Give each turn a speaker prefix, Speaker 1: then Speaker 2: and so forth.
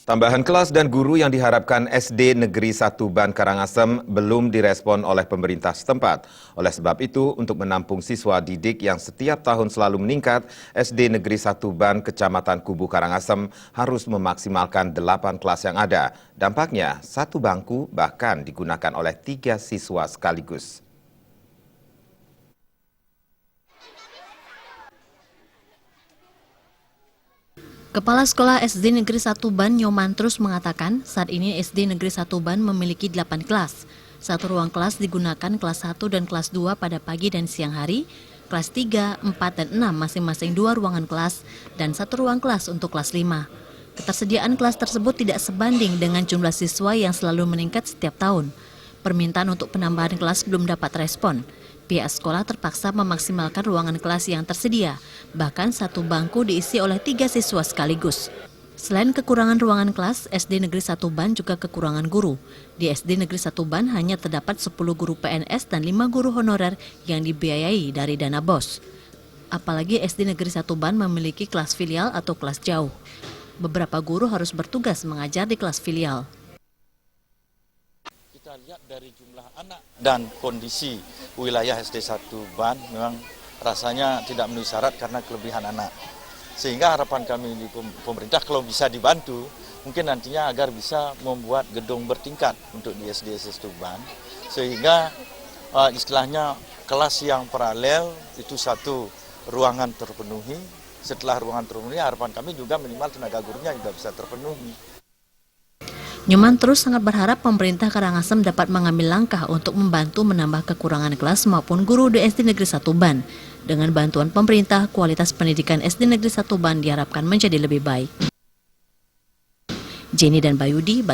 Speaker 1: Tambahan kelas dan guru yang diharapkan SD Negeri 1 Ban Karangasem belum direspon oleh pemerintah setempat. Oleh sebab itu, untuk menampung siswa didik yang setiap tahun selalu meningkat, SD Negeri 1 Ban Kecamatan Kubu Karangasem harus memaksimalkan 8 kelas yang ada. Dampaknya, satu bangku bahkan digunakan oleh 3 siswa sekaligus.
Speaker 2: Kepala Sekolah SD Negeri 1 Ban Nyoman terus mengatakan saat ini SD Negeri 1 Ban memiliki 8 kelas. Satu ruang kelas digunakan kelas 1 dan kelas 2 pada pagi dan siang hari, kelas 3, 4, dan 6 masing-masing 2 ruangan kelas, dan satu ruang kelas untuk kelas 5. Ketersediaan kelas tersebut tidak sebanding dengan jumlah siswa yang selalu meningkat setiap tahun. Permintaan untuk penambahan kelas belum dapat respon. Pihak sekolah terpaksa memaksimalkan ruangan kelas yang tersedia, bahkan satu bangku diisi oleh 3 siswa sekaligus. Selain kekurangan ruangan kelas, SD Negeri 1 Ban juga kekurangan guru. Di SD Negeri 1 Ban hanya terdapat 10 guru PNS dan 5 guru honorer yang dibiayai dari dana BOS. Apalagi SD Negeri 1 Ban memiliki kelas filial atau kelas jauh. Beberapa guru harus bertugas mengajar di kelas filial.
Speaker 3: Kita lihat dari jumlah anak dan kondisi wilayah SD 1 Ban memang rasanya tidak memenuhi syarat karena kelebihan anak. Sehingga harapan kami di pemerintah kalau bisa dibantu, mungkin nantinya agar bisa membuat gedung bertingkat untuk di SD 1 Ban. Sehingga istilahnya kelas yang paralel itu satu ruangan terpenuhi. Setelah ruangan terpenuhi, harapan kami juga minimal tenaga gurunya juga bisa terpenuhi.
Speaker 2: Nyoman terus sangat berharap pemerintah Karangasem dapat mengambil langkah untuk membantu menambah kekurangan kelas maupun guru di SD Negeri 1 Ban. Dengan bantuan pemerintah, kualitas pendidikan SD Negeri 1 Ban diharapkan menjadi lebih baik. Jenny dan Bayudi